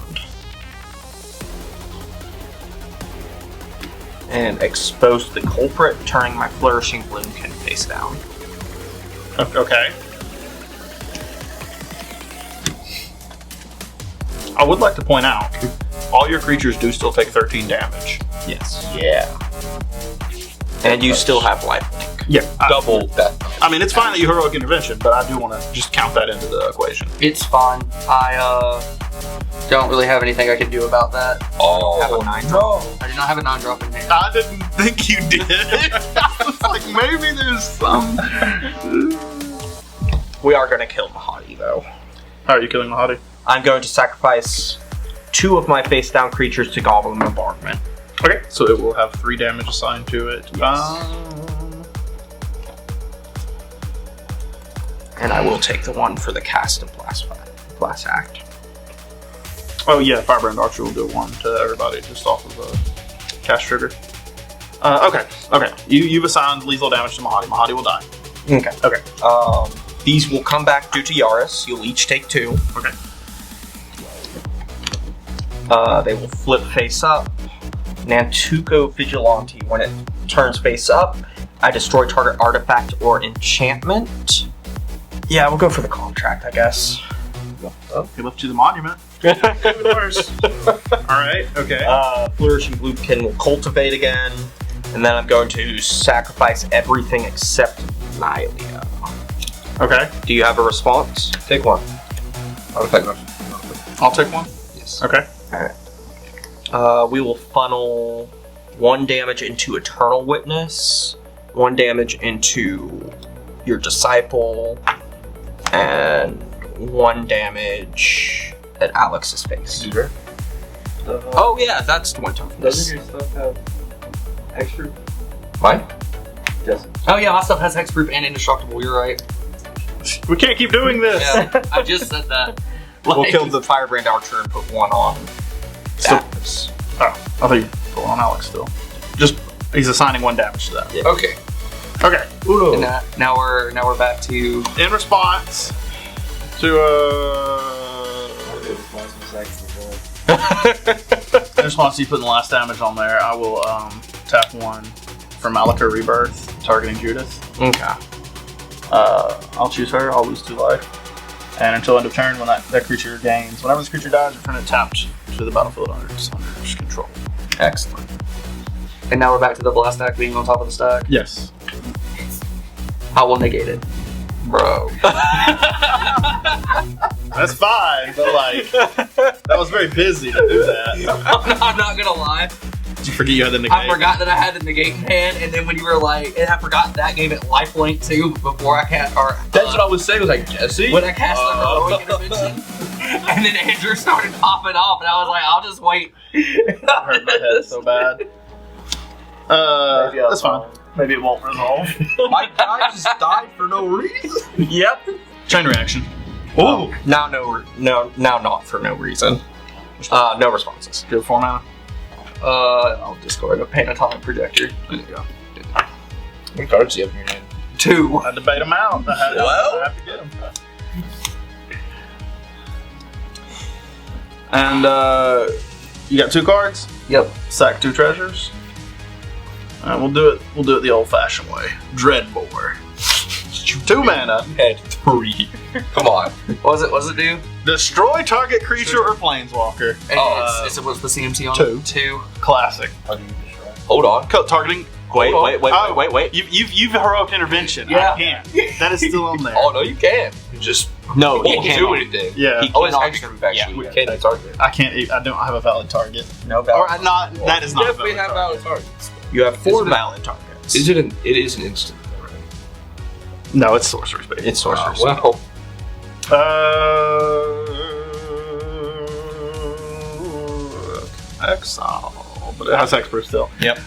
Speaker 5: And expose the culprit, turning my Flourishing Bloomkin face down.
Speaker 1: Okay. I would like to point out, all your creatures do still take 13 damage.
Speaker 5: Yes.
Speaker 4: Yeah.
Speaker 5: And you still have lifelink.
Speaker 1: Yeah.
Speaker 4: Double that.
Speaker 1: I mean, it's fine that you heroic intervention, but I do want to just count that into the equation.
Speaker 3: It's fine. I don't really have anything I can do about that.
Speaker 4: Oh,
Speaker 5: Have a 9
Speaker 4: no.
Speaker 3: I do not have a 9-drop in hand.
Speaker 1: I didn't think you did. I was like, maybe there's some.
Speaker 5: We are going to kill Mahadi, though.
Speaker 1: How are you killing Mahadi?
Speaker 5: I'm going to sacrifice 2 of my face-down creatures to Goblin Bombardment.
Speaker 1: Okay, so it will have 3 damage assigned to it.
Speaker 5: And I will take the 1 for the cast of Blast Act.
Speaker 1: Oh yeah, Firebrand Archer will do 1 to everybody just off of a cast trigger. Okay. You've assigned lethal damage to Mahadi. Mahadi will die.
Speaker 5: Okay. These will come back due to Yaris. You'll each take 2.
Speaker 1: Okay.
Speaker 5: They will flip face up. Nantuko Vigilante. When it turns face up, I destroy target artifact or enchantment. Yeah, we'll go for the contract, I guess.
Speaker 1: He left you the monument. Even worse. Alright, okay.
Speaker 5: Flourishing Bluekin will cultivate again. And then I'm going to sacrifice everything except Nylia.
Speaker 1: Okay.
Speaker 5: Do you have a response?
Speaker 4: Take 1. Artifact nothing.
Speaker 1: I'll take 1.
Speaker 4: Yes.
Speaker 1: Okay.
Speaker 5: We will funnel 1 damage into Eternal Witness, 1 damage into your Disciple, and 1 damage at Alex's face. Oh yeah, that's 1 toughness.
Speaker 6: Doesn't your stuff have extra?
Speaker 4: Mine?
Speaker 6: Yes.
Speaker 3: Oh yeah, my stuff has hexproof and indestructible. You're right.
Speaker 1: We can't keep doing this.
Speaker 3: Yeah, I just said that.
Speaker 5: We'll kill the Firebrand Archer and put 1 on Daphnis.
Speaker 1: Oh, I thought you put 1 on Alex still. Just, he's assigning 1 damage to that.
Speaker 5: Yeah.
Speaker 4: Okay.
Speaker 1: Okay.
Speaker 3: And now we're back to
Speaker 1: In response to in response to you putting the last damage on there, I will tap 1 for Malika Rebirth. targeting Judith.
Speaker 5: Okay.
Speaker 1: I'll choose her. I'll lose 2 life. And until end of turn, when that creature gains, whenever this creature dies, return it tapped to the battlefield under its control.
Speaker 5: Excellent.
Speaker 3: And now we're back to the blast stack being on top of the stack.
Speaker 1: Yes.
Speaker 3: I will negate it.
Speaker 5: Bro.
Speaker 1: That's fine, but like, that was very busy to do that.
Speaker 3: I'm not gonna lie.
Speaker 1: Did you forget you had the negate?
Speaker 3: I forgot that I had the negate in hand, and then when you were like, and I forgot that gave it lifelink too before I cast. Or
Speaker 4: That's what I was saying. Was like Jessie.
Speaker 3: when I cast the heroic intervention, and then Andrew started popping off, and I was like, I'll just wait.
Speaker 1: That hurt my head so bad. That's fine. Maybe it won't resolve.
Speaker 4: My guy just died for no reason.
Speaker 5: Yep.
Speaker 1: Chain reaction.
Speaker 5: Ooh. Now not for no reason. No responses.
Speaker 1: Do 4 mana.
Speaker 3: I'll discard a Panatonic Projector.
Speaker 1: There you go.
Speaker 4: What cards do you have in your hand?
Speaker 3: 2.
Speaker 1: I debate them out. I have to get them. And you got 2 cards.
Speaker 3: Yep.
Speaker 1: Sack 2 treasures. We'll do it the old-fashioned way. Dreadbore. 2 mana.
Speaker 4: You had 3. Come on.
Speaker 3: What was it do?
Speaker 1: Destroy target creature or planeswalker.
Speaker 3: And what's the CMC on
Speaker 1: 2.
Speaker 3: it? 2.
Speaker 1: Classic.
Speaker 4: Hold on.
Speaker 1: Targeting.
Speaker 5: Wait.
Speaker 1: You've heroic intervention.
Speaker 3: Yeah.
Speaker 1: I can't. That is still on there.
Speaker 4: Oh no, you can. You just
Speaker 5: No,
Speaker 4: you
Speaker 5: he
Speaker 4: can't
Speaker 5: can't
Speaker 4: do anything.
Speaker 1: Yeah.
Speaker 5: He
Speaker 4: Oh, it's
Speaker 5: cannot
Speaker 4: extra.
Speaker 5: actually.
Speaker 4: We can't target.
Speaker 1: I can't. I don't have a valid target.
Speaker 5: No
Speaker 1: Or
Speaker 5: valid.
Speaker 1: not. That is not.
Speaker 4: Definitely
Speaker 1: a
Speaker 4: have
Speaker 1: valid
Speaker 4: valid targets.
Speaker 5: You have 4
Speaker 4: Isn't it-
Speaker 5: valid targets.
Speaker 4: Is it an? It is an instant. Right?
Speaker 1: target. No, it's sorcery space.
Speaker 5: It's sorcerer's.
Speaker 4: Well,
Speaker 1: Exile, but it has expert still.
Speaker 5: Yep.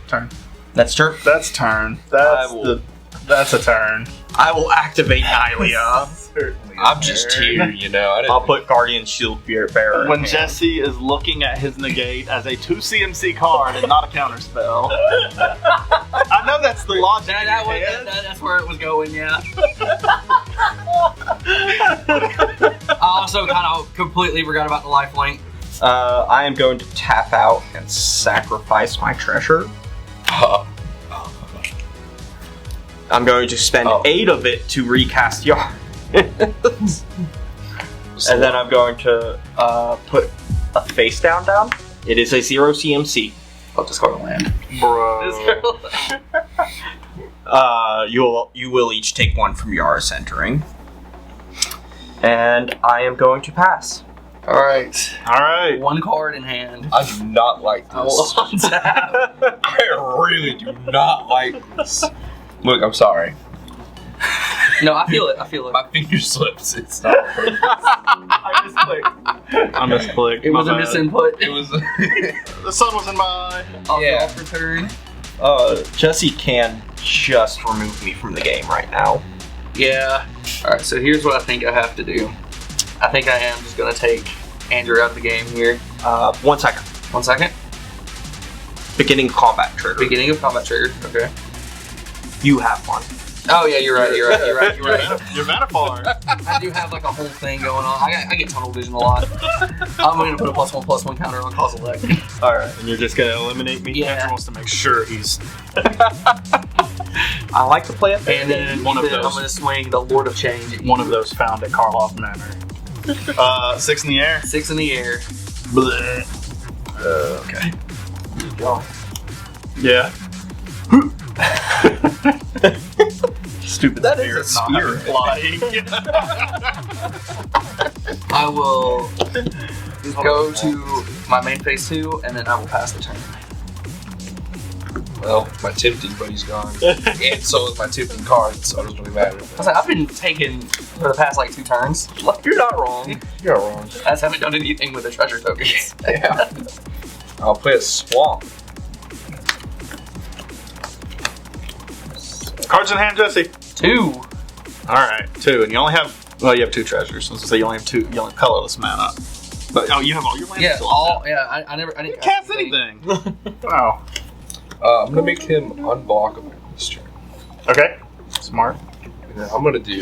Speaker 1: Turn.
Speaker 5: That's turn.
Speaker 1: That's turn. That's a turn.
Speaker 5: I will activate Hylia.
Speaker 4: I'm just here. You know. I didn't
Speaker 5: I'll put Guardian Shield Bearer.
Speaker 1: When Jessie is looking at his negate as a 2 CMC card and not a counterspell. I know that's the logic.
Speaker 3: That's where it was going, yeah. I also kind of completely forgot about the lifelink.
Speaker 5: I am going to tap out and sacrifice my treasure. I'm going to spend 8 of it to recast Yar. And then I'm going to put a face down. It is a 0 CMC.
Speaker 3: I'll discard a land.
Speaker 1: Bro.
Speaker 5: You will each take 1 from Yaris entering. And I am going to pass.
Speaker 3: Alright.
Speaker 1: Alright.
Speaker 3: 1 card in hand.
Speaker 4: I do not like
Speaker 3: I will
Speaker 4: this.
Speaker 3: untap.
Speaker 4: I really do not like this. Look, I'm sorry.
Speaker 3: No, I feel it.
Speaker 4: My finger slips. It's not.
Speaker 1: I misclicked.
Speaker 3: It was a
Speaker 1: My bad.
Speaker 3: misinput.
Speaker 4: It was.
Speaker 1: The sun was in my eye.
Speaker 3: I'll
Speaker 4: Yeah.
Speaker 3: draw for turn.
Speaker 5: Jessie can just remove me from the game right now.
Speaker 3: Yeah. Alright, so here's what I think I have to do. I think I am just going to take Andrew out of the game here.
Speaker 5: 1 second.
Speaker 3: 1 second.
Speaker 5: Beginning combat trigger.
Speaker 3: Beginning of combat trigger. Okay.
Speaker 5: You have 1.
Speaker 3: Oh yeah, you're right. You're right.
Speaker 1: Your Manafar.
Speaker 3: I do have like a whole thing going on. I get tunnel vision a lot. I'm going to put a +1/+1 counter on cause elect.
Speaker 5: Alright, and you're just going to eliminate me?
Speaker 3: Yeah.
Speaker 1: Andrew wants to make sure he's.
Speaker 5: I like to play it.
Speaker 3: And then
Speaker 1: One of
Speaker 3: I'm
Speaker 1: those.
Speaker 3: going to swing the Lord of Change. At
Speaker 1: One of those found at Karlov Manor. 6 in the air.
Speaker 3: 6 in the air.
Speaker 1: Bleh. Okay. Yeah. Stupid
Speaker 5: That
Speaker 1: spirit
Speaker 5: is a
Speaker 1: not having flying.
Speaker 3: I will go to my main phase 2, and then I will pass the turn.
Speaker 4: Well, my tempting buddy's gone, and so is my tempting card, so it doesn't really matter.
Speaker 3: I was like, I've been taking for the past like 2 turns. Like, you're not wrong.
Speaker 4: You're wrong.
Speaker 3: I just haven't done anything with the treasure tokens.
Speaker 4: Yeah. I'll play a swamp.
Speaker 1: Cards in hand, Jessie.
Speaker 3: 2.
Speaker 1: Alright, 2. And you only have. Well, you have 2 treasures. So say you only have 2. You only have colorless mana. But you have all your lands
Speaker 3: Yeah,
Speaker 1: still
Speaker 3: all.
Speaker 1: on
Speaker 3: Yeah, I never. I
Speaker 1: that.
Speaker 3: didn't
Speaker 1: You cast anything. Wow.
Speaker 4: I'm gonna make him unblockable this turn.
Speaker 1: Okay. Smart.
Speaker 4: And then I'm gonna do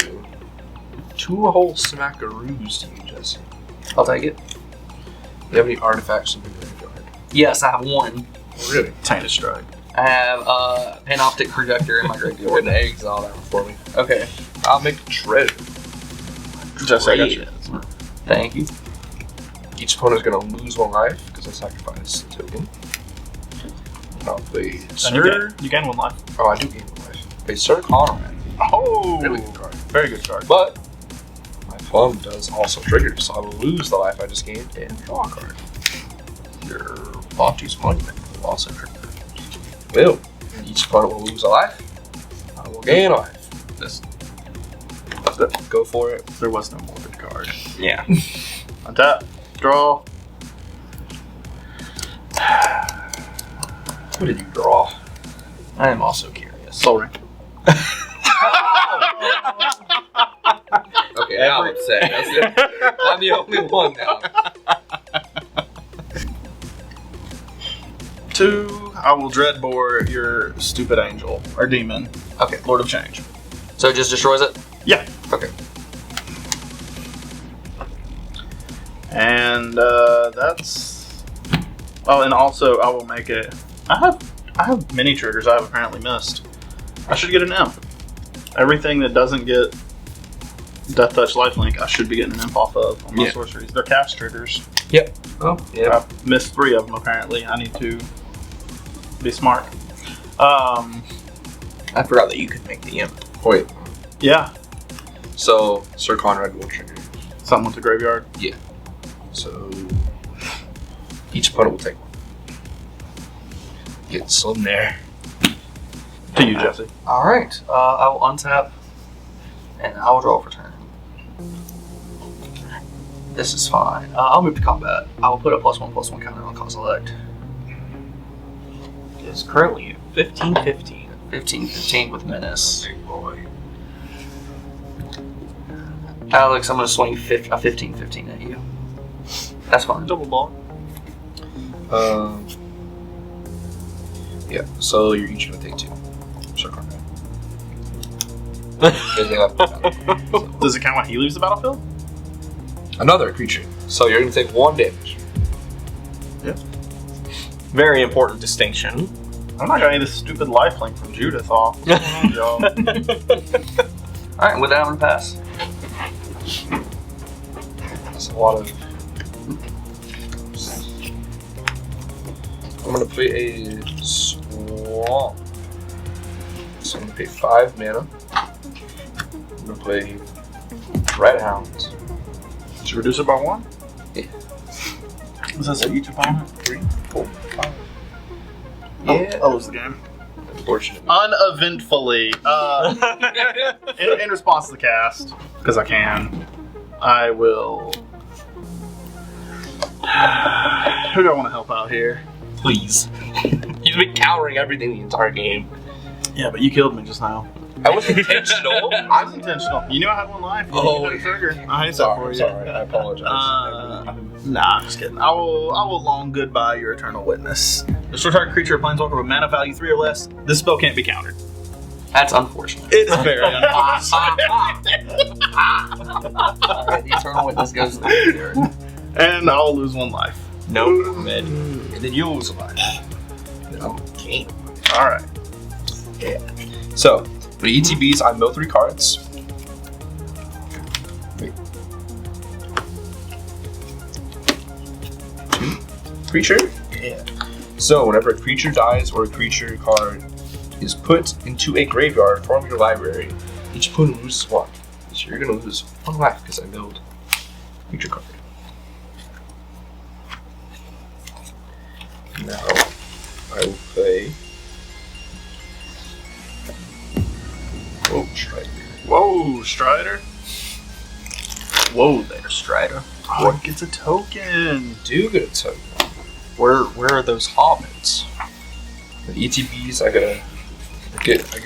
Speaker 4: 2 whole smackaroos to you, Jessie.
Speaker 3: I'll take it.
Speaker 4: Do you have any artifacts in your graveyard?
Speaker 3: Yes, I have 1.
Speaker 4: Really?
Speaker 1: Tainted Strike.
Speaker 3: I have a panoptic projector in my
Speaker 4: Go
Speaker 3: graveyard.
Speaker 4: ahead and exile that one for me.
Speaker 3: Okay,
Speaker 4: I'll make a treasure.
Speaker 1: Just I got you.
Speaker 3: thank you.
Speaker 4: Each opponent is going to lose 1 life because I sacrificed a token. I'll play
Speaker 1: And
Speaker 4: Sir.
Speaker 1: you gain 1 life.
Speaker 4: Oh, I do gain 1 life. Play Sir Conrad.
Speaker 1: Oh,
Speaker 4: Really good card.
Speaker 1: very good card.
Speaker 4: But my plum does also trigger, so I will lose the life I just gained and draw a card. Your Monty's Monument will also trigger. Will. Each opponent will lose a life. I will gain a life. Go for it.
Speaker 1: There was no morbid card.
Speaker 5: Yeah.
Speaker 1: Untap, draw.
Speaker 4: What did you draw?
Speaker 3: I am also curious.
Speaker 1: Soul Ring.
Speaker 4: Okay, now I'm upset. That's it. I'm the only one now.
Speaker 1: 2, I will dreadbore your stupid angel or demon.
Speaker 3: Okay,
Speaker 1: Lord of Change.
Speaker 3: so it just destroys it?
Speaker 1: Yeah.
Speaker 3: Okay.
Speaker 1: And that's. Oh, and also I will make it. I have many triggers I have apparently missed. I should get an imp. Everything that doesn't get Death Touch Lifelink, I should be getting an imp off of on my sorceries. They're cast triggers.
Speaker 4: Oh, yeah.
Speaker 1: I've missed 3 of them apparently. I need to be smart.
Speaker 5: I forgot that you could make the imp.
Speaker 4: Wait.
Speaker 1: Yeah.
Speaker 4: So, Sir Conrad will trigger.
Speaker 1: Something with the graveyard.
Speaker 4: So, each opponent will take 1. Get some there.
Speaker 1: To you, Jesse.
Speaker 3: Alright, I will untap and I will draw for turn. This is fine. I'll move to combat. I will put a +1/+1 counter on Select.
Speaker 5: It's currently 15-15.
Speaker 3: 15/15 with Menace.
Speaker 4: Big boy.
Speaker 3: Alex, I'm going to swing a 15/15 at you. That's fine.
Speaker 1: Double ball.
Speaker 4: Yeah, so you're each going to take 2. Sir Conrad. Because they have
Speaker 1: Does it count when he leaves the battlefield?
Speaker 4: another creature. So you're going to take 1 damage.
Speaker 5: Very important distinction.
Speaker 1: I'm not gonna get this stupid lifelink from Judith off. Y'all.
Speaker 3: Alright, with that, I'm going to pass.
Speaker 4: That's a lot of. I'm going to play a swamp. So I'm going to pay 5 mana. I'm going to play Red Hounds.
Speaker 1: Did you reduce it by 1?
Speaker 4: Yeah.
Speaker 1: Does that say each opponent?
Speaker 4: 3, 4, 5.
Speaker 1: Yeah. I'll lose the game.
Speaker 4: Unfortunately.
Speaker 1: Uneventfully. In response to the cast, because I can, I will. Who do I want to help out here?
Speaker 4: Please. He's been countering everything the entire game.
Speaker 1: Yeah, but you killed me just now.
Speaker 4: I was intentional.
Speaker 1: I was intentional. You knew I had 1 life. You
Speaker 4: Oh,
Speaker 1: had a trigger. I hate that
Speaker 4: Sorry,
Speaker 1: for you.
Speaker 4: sorry. I apologize.
Speaker 1: Nah, I'm just kidding. I will long goodbye your eternal witness. This target creature or planeswalker with mana value 3 or less. This spell can't be countered.
Speaker 3: That's unfortunate.
Speaker 1: It's very unfortunate.
Speaker 3: Alright, the Eternal Witness goes to the graveyard.
Speaker 1: And I'll lose 1 life.
Speaker 5: Nope. Mid.
Speaker 4: And then you lose a life. Then I'm game.
Speaker 1: All right.
Speaker 4: So, for the ETBs, I mill 3 cards. Wait. 2 creature.
Speaker 1: Yeah.
Speaker 4: So, whenever a creature dies or a creature card is put into a graveyard from your library, each opponent loses 1. So you're gonna lose 1 life because I milled creature card. Now, I will play. Whoa, Strider.
Speaker 1: Whoa, Strider.
Speaker 5: Whoa there, Strider.
Speaker 1: Oh, it gets a token.
Speaker 4: Do get a token.
Speaker 5: Where are those hobbits?
Speaker 4: The ETBs, I get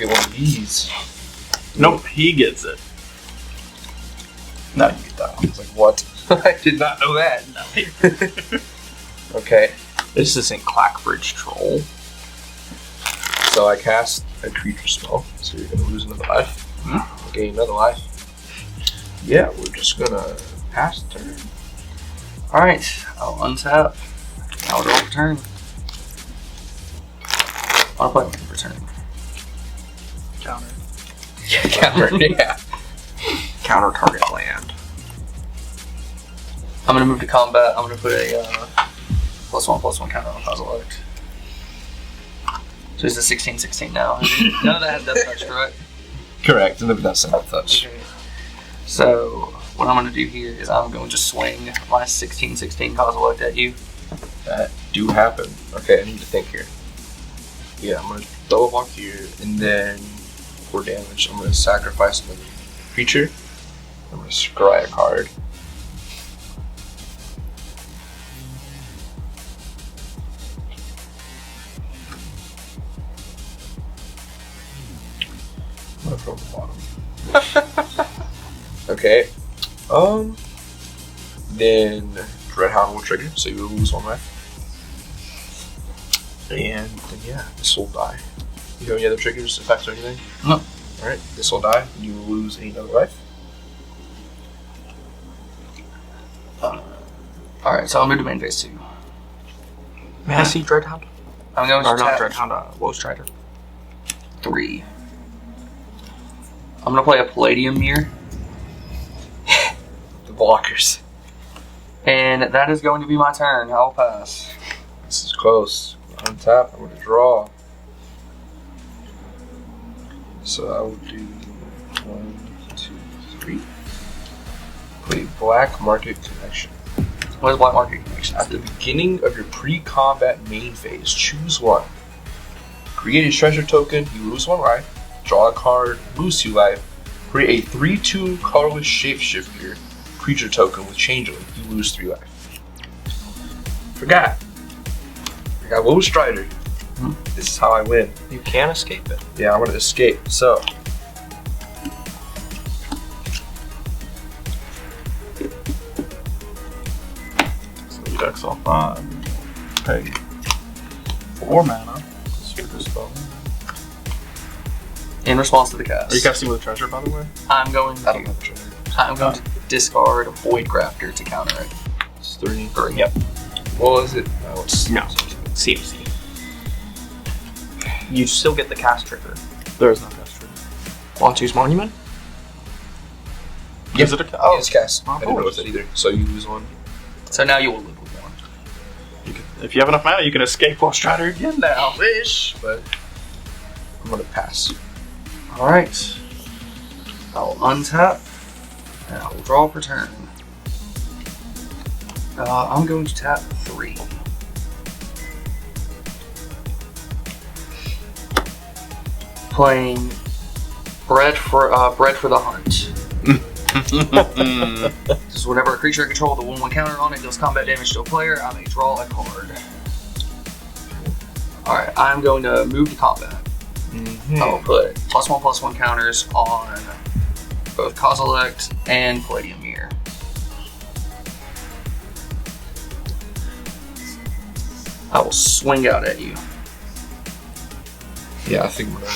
Speaker 4: 1 of these.
Speaker 1: Nope, he gets it. No, you get that
Speaker 4: I was like, what? I did not know that.
Speaker 1: one.
Speaker 4: Okay,
Speaker 5: This isn't Clackbridge Troll.
Speaker 4: so I cast a creature spell, so you're gonna lose another life. Gain another life. Yeah, we're just gonna pass the turn.
Speaker 3: Alright, I'll untap. I'll draw for turn. I'll play return.
Speaker 1: Counter.
Speaker 4: Counter, yeah.
Speaker 5: Counter target land.
Speaker 3: I'm gonna move to combat. I'm gonna put a +1/+1 counter on Kozilek. So he's a 16/16 now. None of that has death touch, correct?
Speaker 4: Correct, and that's single touch.
Speaker 3: Okay. So what I'm gonna do here is I'm going to swing my 16/16 Kozilek at you.
Speaker 4: That do happen. Okay, I need to think here. Yeah, I'm gonna double block here, and then for damage, I'm gonna sacrifice my creature. I'm gonna scry a card. I'm gonna throw the bottom. Okay. Then Dreadhound will trigger, so you will lose 1 life. And then yeah, this will die. You have any other triggers, effects, or anything?
Speaker 3: No.
Speaker 4: Alright, this will die, and you will lose another life.
Speaker 3: Alright, so I'll move to main phase 2.
Speaker 5: May I see Dreadhound?
Speaker 3: I'm going
Speaker 5: Or
Speaker 3: to
Speaker 5: not
Speaker 3: tap
Speaker 5: Dreadhound, Woe Strider.
Speaker 3: 3. I'm gonna play a Palladium Mirror,
Speaker 4: The blockers.
Speaker 3: and that is going to be my turn. I'll pass.
Speaker 4: This is close. Untap, I'm gonna draw. So I will do 1, 2, 3. Play Black Market Connection.
Speaker 3: What is Black Market Connection?
Speaker 4: At the beginning of your pre-combat main phase, choose one. Create a treasure token, you lose 1 life. Draw a card, lose 2 life. Create a 3/2 colorless shapeshifter creature token with changeling, you lose 3 life. Forgot. I got Woe Strider. This is how I win.
Speaker 5: You can escape it.
Speaker 4: Yeah, I'm gonna escape. So
Speaker 1: So Dex off 5. Pay 4 mana. Super spell.
Speaker 3: In response to the cast,
Speaker 1: Are you casting with a treasure, by the way?
Speaker 3: I'm going
Speaker 4: I don't
Speaker 3: to
Speaker 4: have a treasure.
Speaker 3: to discard Void Crafter to counter it.
Speaker 4: It's 3.
Speaker 3: 3.
Speaker 5: Yep.
Speaker 4: Well, is it? No, it's
Speaker 5: No. CMC. You still get the cast trigger.
Speaker 1: There is no cast trigger.
Speaker 5: Wantu's Monument?
Speaker 1: Is it a cast?
Speaker 4: Oh, it's cast.
Speaker 1: Oh,
Speaker 4: I didn't notice that either. So you lose 1.
Speaker 3: So now you will live with 1.
Speaker 1: If you have enough mana, you can escape Woe Strider again now.
Speaker 4: Wish, but I'm gonna pass.
Speaker 3: Alright. I'll untap, and I will draw for turn. I'm going to tap 3. Playing Bread for the Hunt. This is whenever a creature I control with a 1/1 counter on it deals combat damage to a player, I may draw a card. Alright, I'm going to move to combat. I will put +1/+1 counters on both Kozilek and Palladium Mirror. I will swing out at you.
Speaker 4: Yeah, I think I'm gonna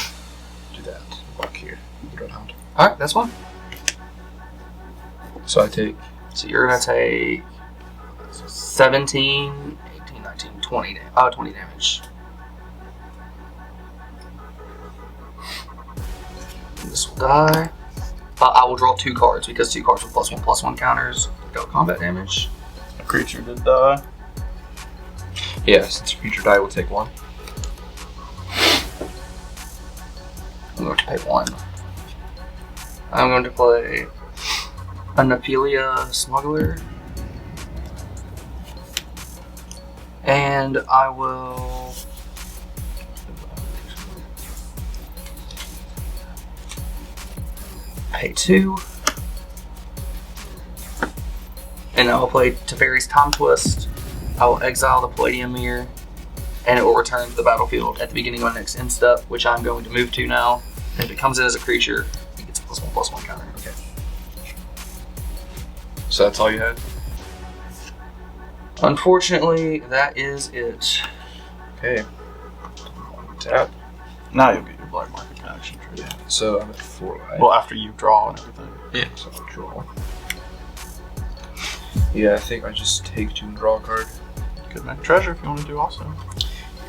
Speaker 4: do that. Walk here. Dreadhound.
Speaker 3: Alright, that's one.
Speaker 4: So I take.
Speaker 3: So you're going to take 17, 18, 19, 20 damage. This will die. I will draw 2 cards because 2 cards with +1/+1 counters deal combat damage.
Speaker 1: A creature did die.
Speaker 4: Yeah, since future die will take 1.
Speaker 3: I'm going to pay 1. I'm going to play a Nepelia Smuggler. And I will pay 2. And I will play Teferi's Time Twist. I will exile the Palladium Mirror, and it will return to the battlefield at the beginning of my next end step, which I'm going to move to now. And if it comes in as a creature, it gets a +1/+1 counter.
Speaker 4: Okay. So that's all you had?
Speaker 3: Unfortunately, that is it.
Speaker 4: Okay. Tap.
Speaker 1: Now you'll get your Black Market Connection trigger.
Speaker 4: So I'm at 4 life.
Speaker 1: Well, after you draw and everything.
Speaker 4: Yeah, so I'll draw. Yeah, I think I just take 2 and draw a card.
Speaker 1: Could make treasure if you want to do also.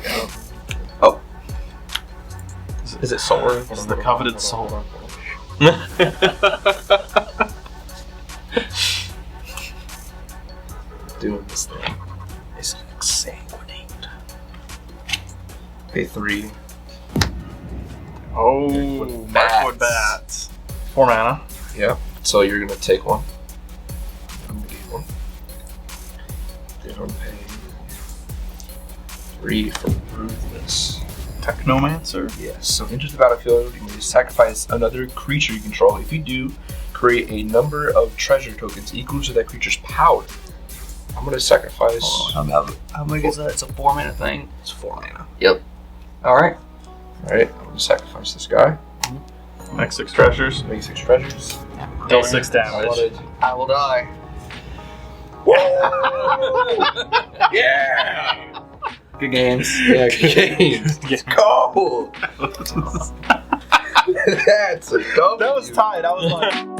Speaker 4: Yeah. Is it solar?
Speaker 1: It's the coveted soul.
Speaker 4: Doing this thing. It's exsanguinate. Pay 3.
Speaker 1: Oh,
Speaker 4: Markwood
Speaker 1: Markwood
Speaker 4: Bats.
Speaker 1: Bats. 4 mana.
Speaker 4: Yeah. So you're gonna take one. I'm gonna get one. Then I'm paying 3 for Ruthless.
Speaker 1: Technomancer.
Speaker 4: Yes. So enter the battlefield. You may sacrifice another creature you control. If you do, create a number of treasure tokens equal to that creature's power. I'm gonna sacrifice.
Speaker 3: How much is that? It's a 4 mana thing.
Speaker 5: It's 4 mana.
Speaker 3: Yep. All right.
Speaker 4: Alright, I'm gonna sacrifice this guy.
Speaker 1: Make 6 treasures.
Speaker 4: Make 6 treasures.
Speaker 1: Deal 6
Speaker 4: I
Speaker 1: damage.
Speaker 4: wanted.
Speaker 3: I will die.
Speaker 4: Yeah!
Speaker 3: Good games.
Speaker 4: Yeah, games. Let's go! That's a double.
Speaker 1: That was tight. I was like.